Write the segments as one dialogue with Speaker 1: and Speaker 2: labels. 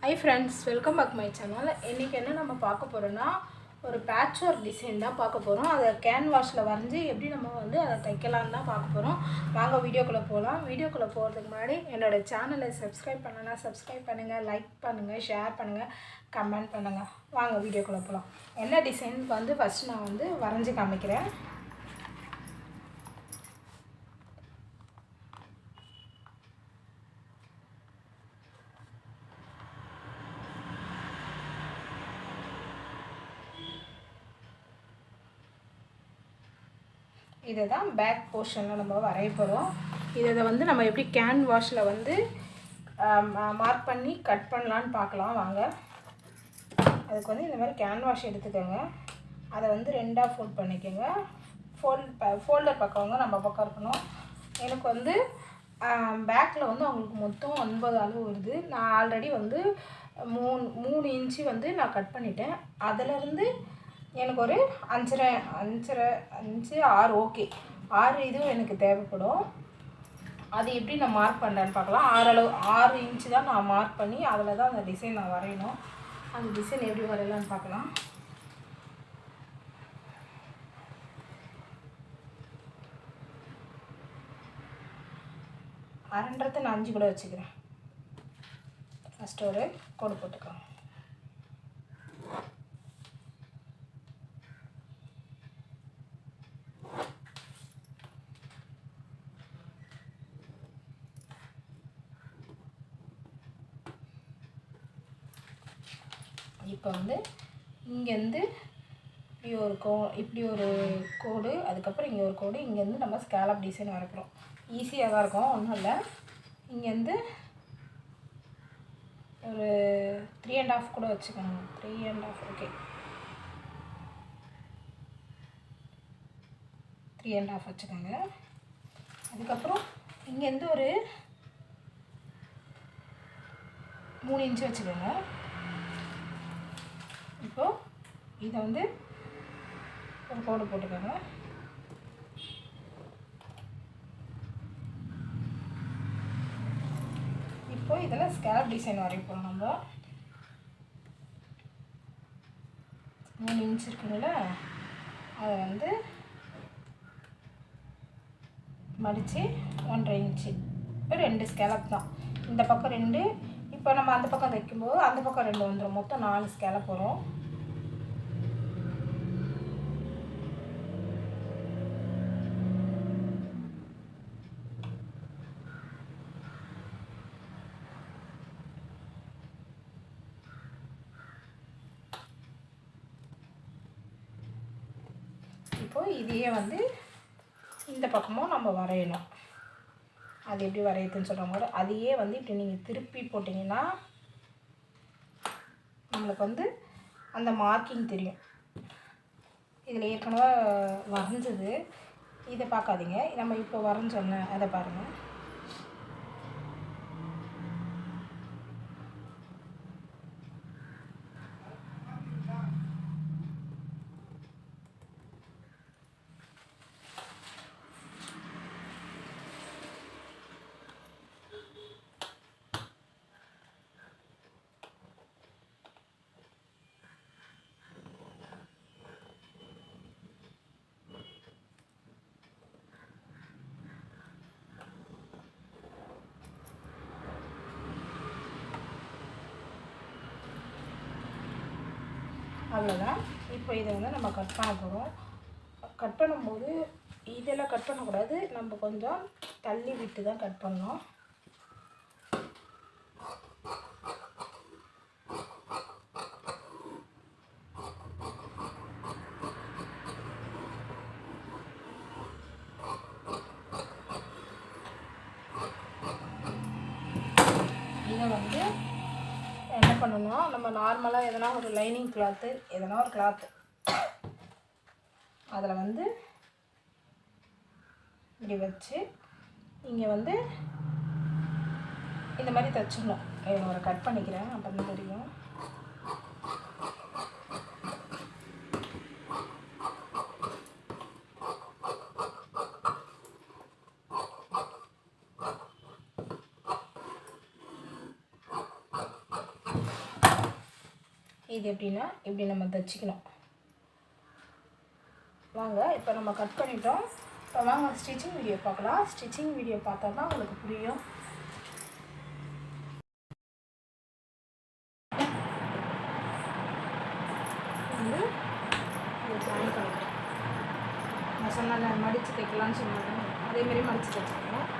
Speaker 1: Hi friends, welcome back my channel. இன்னைக்கு என்ன நம்ம பார்க்க போறோம்னா ஒரு பேட்ச் ஒர்க் டிசைன் தான் பார்க்க போறோம். அத கேன்வாஸ்ல வரைஞ்சி எப்படி நம்ம வந்து அத தைக்கலாம்னு தான் பார்க்க போறோம். வாங்க வீடியோக்குள்ள போலாம். வீடியோக்குள்ள போறதுக்கு முன்னாடி என்னோட சேனலை சப்ஸ்கிரைப் பண்ணனா சப்ஸ்கிரைப் பண்ணுங்க, லைக் பண்ணுங்க, ஷேர் பண்ணுங்க, கமெண்ட் பண்ணுங்க. வாங்க வீடியோக்குள்ள போலாம். என்ன டிசைன் வந்து ஃபர்ஸ்ட் நான் வந்து வரைஞ்சி காமிக்கிறேன். இதை தான் பேக் போர்ஷனில் நம்ம வரைய போகிறோம். இதை வந்து நம்ம எப்படி கேன்வாஷில் வந்து மார்க் பண்ணி கட் பண்ணலான்னு பார்க்கலாம் வாங்க. அதுக்கு வந்து இந்த மாதிரி கேன்வாஷ் எடுத்துக்கோங்க. அதை வந்து ரெண்டாக ஃபோல்ட் பண்ணிக்கோங்க. ஃபோல்டர் பக்கம் வந்து நம்ம பக்கம் இருக்கணும். எனக்கு வந்து பேக்கில் வந்து அவங்களுக்கு மொத்தம் 9 அளவு வருது. நான் ஆல்ரெடி வந்து 3 இன்ச்சு வந்து நான் கட் பண்ணிட்டேன். அதிலேருந்து எனக்கு ஒரு 5 6 ஓகே 6 இதுவும் எனக்கு தேவைப்படும். அது எப்படி நான் மார்க் பண்ணுறேன்னு பார்க்கலாம். 6 இன்ச்சு தான் நான் மார்க் பண்ணி அதில் தான் அந்த டிசைன் நான் வரையணும். அந்த டிசைன் எப்படி வரையலான்னு பார்க்கலாம். அரைன்றதை நான் 5 கூட வச்சுக்கிறேன். ஃபஸ்ட்டு ஒரு கோடு போட்டுக்கலாம். இப்போ வந்து இங்கேருந்து இப்படி ஒரு கோடு, அதுக்கப்புறம் இங்கே ஒரு கோடு, இங்கேருந்து நம்ம ஸ்கேலப் டிசைன் வரைக்கிறோம். ஈஸியாக தான் இருக்கும், ஒன்றும் இல்லை. இங்கேருந்து ஒரு 3.5 கூட வச்சுக்கோங்க. 3.5 ஓகே, 3.5 வச்சுக்கோங்க. அதுக்கப்புறம் இங்கேருந்து ஒரு 3 இன்ச்சு வச்சுக்கோங்க. இப்போது இதை வந்து ஒரு கோடு போட்டுக்கோங்க. இப்போ இதில் ஸ்கேலப் டிசைன் வரைப்போம். நம்ம 3 இன்ச் இருக்குங்கள, அதை வந்து மடித்து 1.5 இன்ச்சு 2 ஸ்கேலப் தான். இந்த பக்கம் 2, இப்போ நம்ம அந்த பக்கம் தைக்கும்போது அந்த பக்கம் 2 வந்துடும். மொத்தம் 4 ஸ்கேலப் வரும். இப்போது இதையே வந்து இந்த பக்கமும் நம்ம வரையணும். அது எப்படி வரையுதுன்னு சொல்கிற மாதிரி அதையே வந்து இப்படி நீங்கள் திருப்பி போட்டிங்கன்னா நம்மளுக்கு வந்து அந்த மார்க்கிங் தெரியும். இதில் ஏற்கனவே வரைஞ்சது, இதை பார்க்காதீங்க. நம்ம இப்போ வரைஞ்சோன்னு அதை பாருங்கள். அவ்வளோதான். இப்போ இதை வந்து நம்ம கட் பண்ண போகிறோம். கட் பண்ணும்போது இதெல்லாம் கட் பண்ணக்கூடாது, நம்ம கொஞ்சம் தள்ளி விட்டு தான் கட் பண்ணணும். இதை வந்து என்ன பண்ணணும்னா, நம்ம நார்மலாக எதனா ஒரு லைனிங் கிளாத்து, எதனா ஒரு கிளாத்து அதில் வந்து இப்படி வச்சு இங்கே வந்து இந்த மாதிரி தைச்சிடணும். ஒரு கட் பண்ணிக்கிறேன், அப்போ தான் தெரியும். இது எப்படின்னா இப்படி நம்ம தைச்சிக்கணும். வாங்க இப்போ நம்ம கட் பண்ணிட்டோம். இப்போ வாங்க ஸ்டிச்சிங் வீடியோ பார்க்கலாம். ஸ்டிச்சிங் வீடியோ பார்த்தா தான் உங்களுக்கு புரியும். வந்து இது ஜாயின் பண்ணிக்கிறேன். நான் சொன்ன மடித்து தைக்கலான்னு சொன்னாங்க, அதேமாரி மடித்து தைச்சிக்கணும்.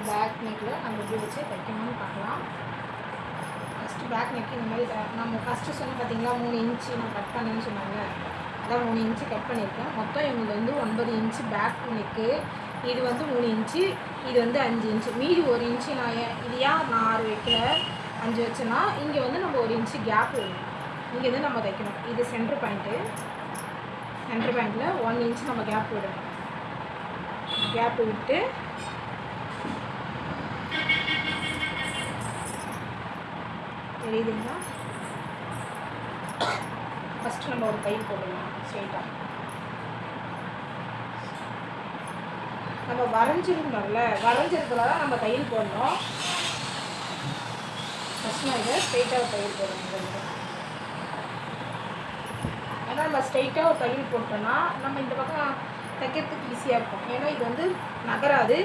Speaker 1: பேக் நெக்கில் நம்ம எப்படி வச்சு தைக்கணும்னு பார்க்கலாம். ஃபஸ்ட்டு பேக் நெக் இந்த மாதிரி நம்ம ஃபஸ்ட்டு சொன்ன பார்த்திங்களா 3 இன்ச்சு நான் கட் பண்ணேன்னு சொன்னாங்க. அதான் 3 இன்ச்சு கட் பண்ணியிருக்கேன். மொத்தம் இவங்களுக்கு வந்து 9 இன்ச்சு பேக் நெக்கு. இது வந்து 3 இன்ச்சு, இது வந்து 5 இன்ச்சு. மீதி 1 இன்ச்சு நான் இது ஏன் நான் 6 வைக்கல 5 வச்சேன்னா இங்கே வந்து நம்ம 1 இன்ச்சு கேப் வேணும். இங்கே வந்து நம்ம தைக்கணும். இது சென்டர் பாயிண்ட்டு. சென்டர் பாயிண்ட்டில் 1 இன்ச்சு நம்ம கேப் விடணும். கேப்பு விட்டு தெரியுதுங்களா? ஃபஸ்ட்டு நம்ம ஒரு தையல் போடலாம் ஸ்ட்ரெயிட்டாக. நம்ம வரைஞ்சிருந்தோம்ல, வரைஞ்சிருக்கிறதா நம்ம தையல் போடணும். ஃபஸ்ட் நான் இதை ஸ்ட்ரெயிட்டாக ஒரு தையல் போடணும். ஏன்னா நம்ம ஸ்ட்ரெயிட்டாக ஒரு தையல் போட்டோம்னா நம்ம இந்த பக்கம் தைக்கிறதுக்கு ஈஸியாக இருக்கும். ஏன்னா இது வந்து நகராது,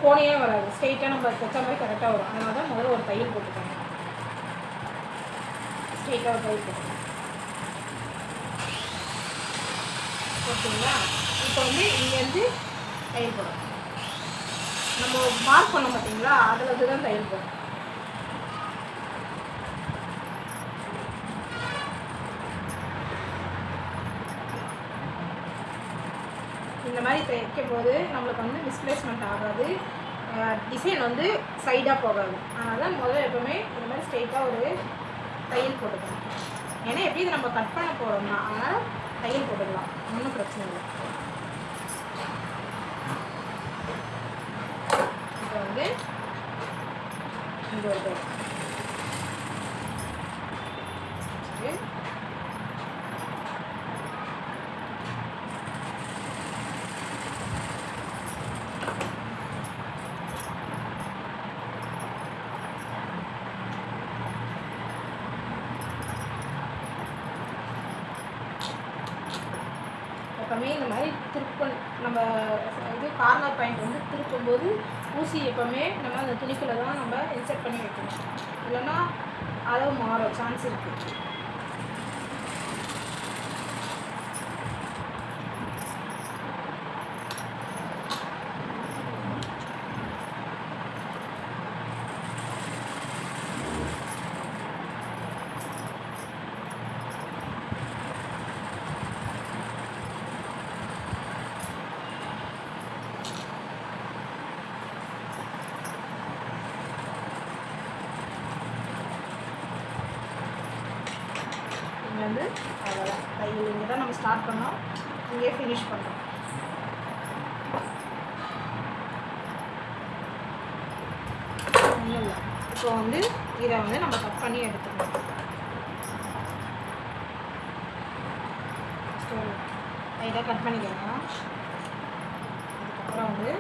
Speaker 1: கோணையாக வராது. ஸ்ட்ரெயிட்டாக நம்ம தைச்ச மாதிரி கரெக்டாக வரும். அதனால தான் முதல்ல ஒரு தையல் போட்டுக்கோங்க. ஸ்ட்ரெயிட்டாக ஒரு தையல் போட்டுக்கோங்க. ஓகேங்களா? இப்போ வந்து இங்கேருந்து தையல் போடணும். நம்ம மார்க் பண்ணோம் பார்த்தீங்களா, அதில் வந்து தான் தையல் போடணும். இந்த மாதிரி தைக்கும் போது நம்மளுக்கு வந்து டிஸ்பிளேஸ்மெண்ட் ஆகாது, டிசைன் வந்து சைடாக போகாது. அதனால தான் முதல்ல எப்போவுமே இந்த மாதிரி ஸ்ட்ரெயிட்டாக ஒரு தையல் போட்டுக்கலாம். ஏன்னா எப்படி இதை நம்ம கட் பண்ண போகிறோம்னா அதனால் தையல் போட்டுக்கலாம், ஒன்றும் பிரச்சனை இல்லை. இப்போ வந்து இங்கே ஒரு தையல் எப்போவுமே இந்த மாதிரி நம்ம இது கார்னர் பாயிண்ட் வந்து திருப்பும்போது ஊசி எப்போவுமே நம்ம அந்த துணிக்குள்ளே தான் நம்ம இன்செர்ட் பண்ணி வைக்கணும். இல்லைன்னா அளவு மாற சான்ஸ் இருக்குது. வந்து அவ்வளோதான். தையல் இங்கே தான் நம்ம ஸ்டார்ட் பண்ணோம், இங்கே ஃபினிஷ் பண்ணோம். ஒன்றும் இல்லை. இப்போ வந்து இதை வந்து நம்ம கட் பண்ணி எடுத்துக்கணும். இதை கட் பண்ணிக்கலாம். அதுக்கப்புறம் வந்து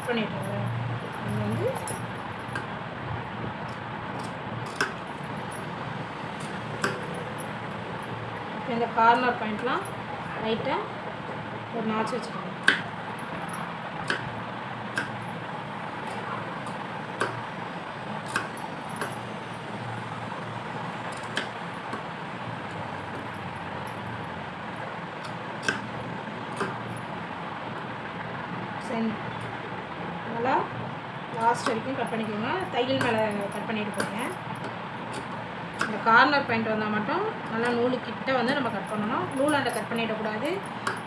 Speaker 1: கட் பண்ணிட்டோம்ல, இது வந்து இந்த கார்னர் பாயிண்ட்லாம் லைட்டாக ஒரு நாச்சு வச்சுக்கோங்க. நல்லா லாஸ்ட் வரைக்கும் கட் பண்ணிக்கோங்க. தையல் மேலே கட் பண்ணிட்டு போங்க. இந்த கார்னர் பாயிண்ட் வந்தால் மட்டும் நல்லா நூலுக்கிட்ட வந்து நம்ம கட் பண்ணணும். நூலாண்டை கட் பண்ணிடக்கூடாது,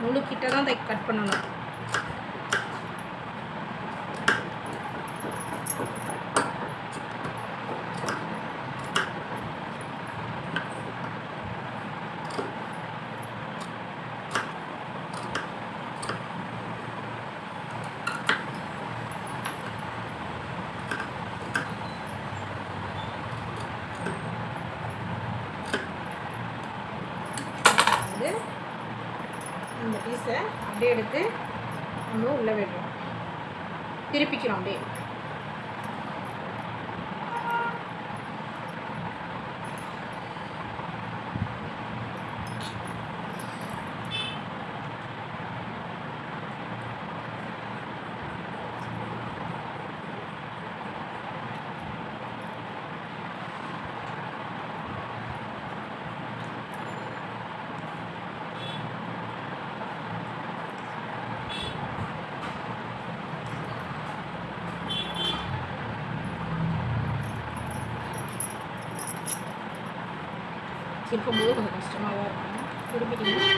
Speaker 1: நூலுக்கிட்ட தான் கட் பண்ணணும். இந்த பீஸை அப்படியே எடுத்து நம்ம உள்ளே விடுறோம், திருப்பிக்கிறோம் அப்படியே. திருப்பும்போது கொஞ்சம் கஷ்டமாக தான் இருக்கும். திருப்பிட்டிங்கன்னா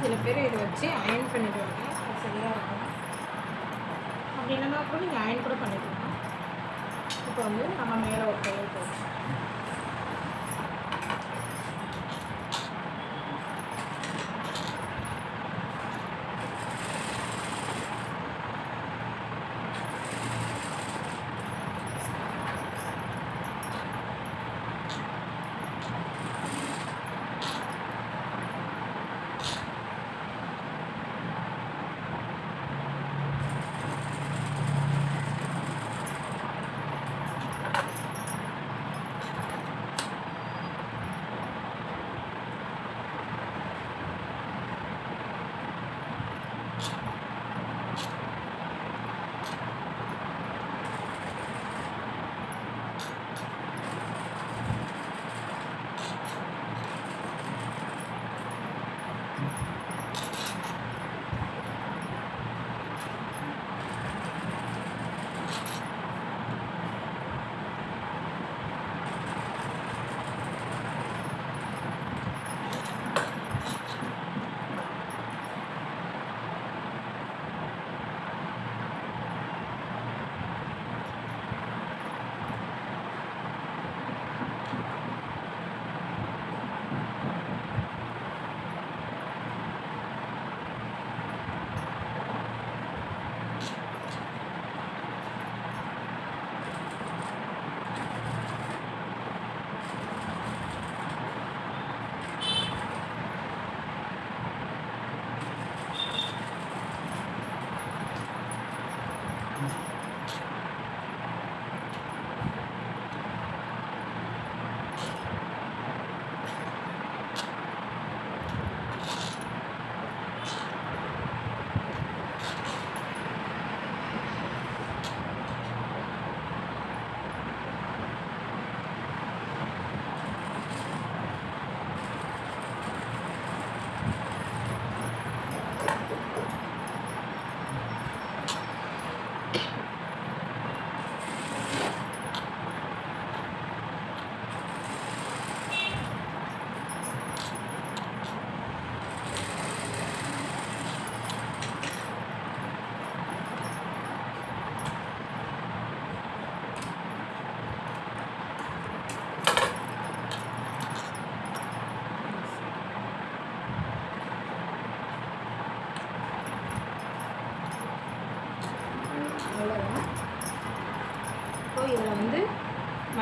Speaker 1: சில பேர் இதை வச்சு அயன் பண்ணிடுவாங்க, அது சரியாக இருக்கும். அப்படி இல்லைன்னா கூட நீங்கள் அயன் கூட பண்ணிக்கலாம். இப்போ வந்து நம்ம மேலே ஒரு தையல் போடுவோம்.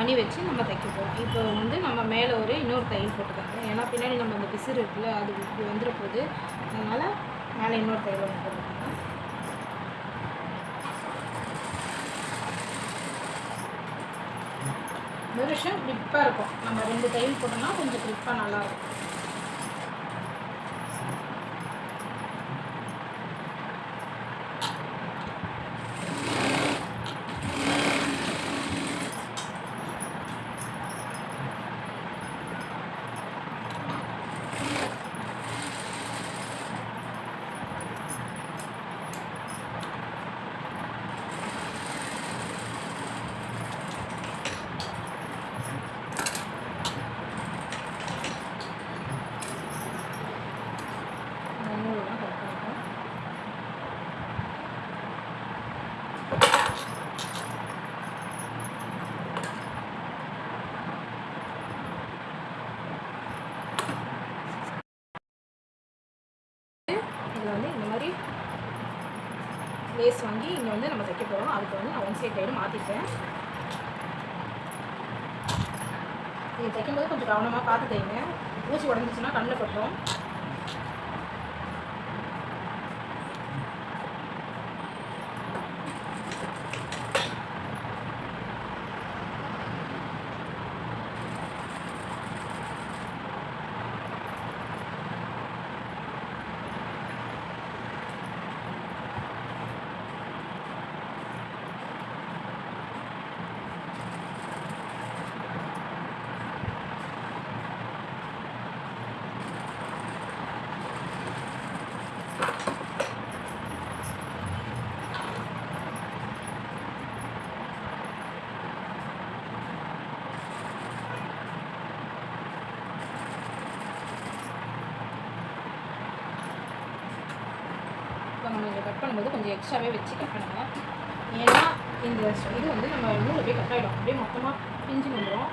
Speaker 1: மணி வச்சு நம்ம தைக்க போகிறோம். இப்போ வந்து நம்ம மேலே இன்னொரு தையல் போட்டுக்காங்க, ஏன்னா பின்னாடி நம்ம அந்த பிசிறு இருக்குல்ல அது இப்படி வந்துட போகுது, அதனால் மேலே இன்னொரு தையல் ஒன்று போட்டுக்காங்க. ஒரு விஷயம் க்ரிப்பாக இருக்கும், நம்ம 2 தையல் போட்டோம்னா கொஞ்சம் க்ரிப்பாக நல்லாயிருக்கும். வந்து இந்த மாதிரி லேஸ் வாங்கி இங்கே வந்து நம்ம தைக்க போகிறோம். அதுக்கு வந்து நான் 1 சைட் தையல் மாற்றிட்டேன். இது தைக்கும்போது கொஞ்சம் கவனமாக பார்த்து தைங்க, ஊசி உடஞ்சிச்சுன்னா கண்ணில் பட்டுரும். நம்ம இதை கட் பண்ணும்போது கொஞ்சம் எக்ஸ்ட்ராவே வச்சு கட் பண்ணுங்கள், ஏன்னா இந்த இது வந்து நம்ம நூலை போய் கட் ஆகிடும், அப்படியே மொத்தமாக பிஞ்சு வந்துடும்.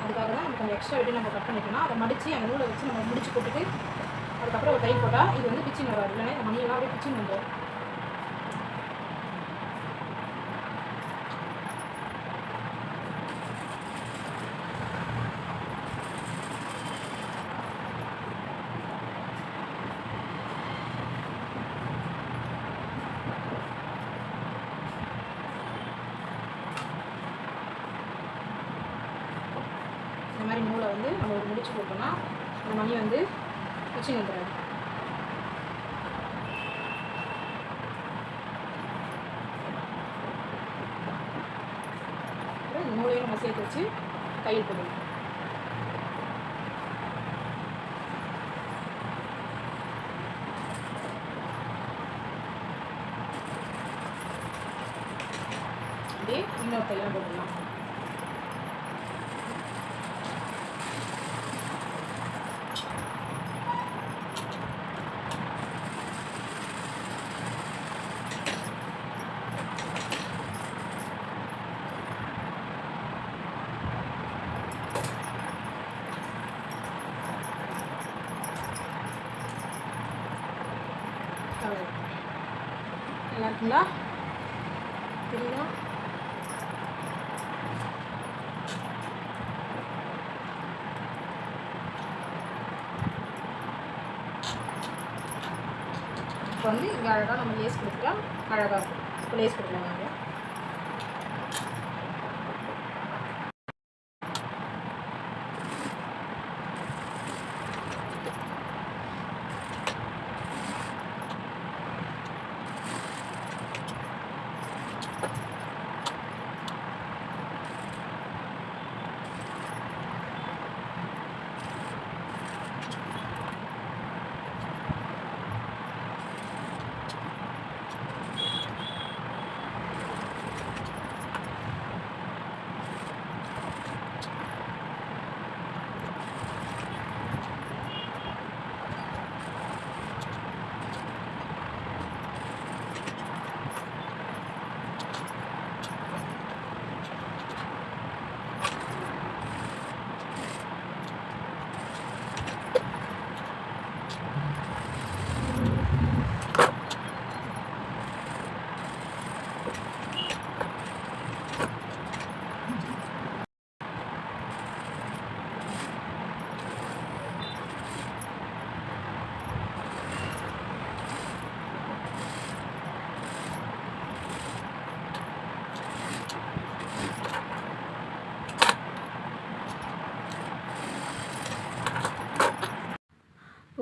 Speaker 1: அதுக்காக தான் நம்ம கொஞ்சம் எக்ஸ்ட்ரா விட்டு நம்ம கட் பண்ணிக்கணும். அதை மடித்து அந்த நூலை வச்சு நம்ம முடிச்சு போட்டுட்டு அதுக்கப்புறம் ஒரு தையல் போட்டால் இது வந்து பிச்சின்னு வராது, இல்லைன்னா இந்த மணியெல்லாம் அப்படியே பிச்சின்னு வந்துடும். இந்த மாதிரி நூலை வந்து நம்ம ஒரு முடிச்சு போட்டோம்னா அந்த மணி வந்து பிச்சு வந்துடாது. அப்புறம் இந்த நூலையும் நம்ம சேர்த்து வச்சு தையல் போடணும். அப்படியே இன்னொரு தையல் போட்டுடலாம். நல்லா இருக்குங்களா? தெரியுதா? இப்போ வந்து இங்கே அழகாக நம்ம லேஸ் கொடுத்துக்கலாம், அழகாக இருக்கும். இப்போ லேஸ் கொடுக்கலாம் வாங்க.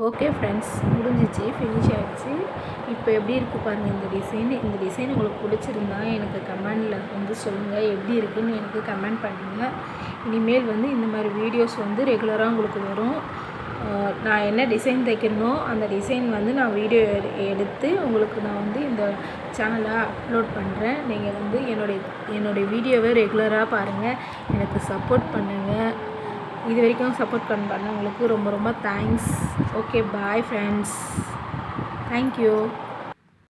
Speaker 1: ஓகே ஃப்ரெண்ட்ஸ், முடிஞ்சிச்சு, ஃபினிஷ் ஆகிடுச்சு. இப்போ எப்படி இருக்குது பாருங்கள் இந்த டிசைன் உங்களுக்கு பிடிச்சிருந்தா எனக்கு கமெண்டில் வந்து சொல்லுங்கள். எப்படி இருக்குதுன்னு எனக்கு கமெண்ட் பண்ணுங்கள். இனிமேல் வந்து இந்த மாதிரி வீடியோஸ் வந்து ரெகுலராக உங்களுக்கு வரும். நான் என்ன டிசைன் தைக்கணுமோ அந்த டிசைன் வந்து நான் வீடியோ எடுத்து உங்களுக்கு நான் வந்து இந்த சேனலில் அப்லோட் பண்ணுறேன். நீங்கள் வந்து என்னுடைய வீடியோவை ரெகுலராக பாருங்கள், எனக்கு சப்போர்ட் பண்ணுங்கள். இது வரைக்கும் சப்போர்ட் பண்ணவங்களுக்கு ரொம்ப ரொம்ப thanks. Okay, bye friends. Thank you.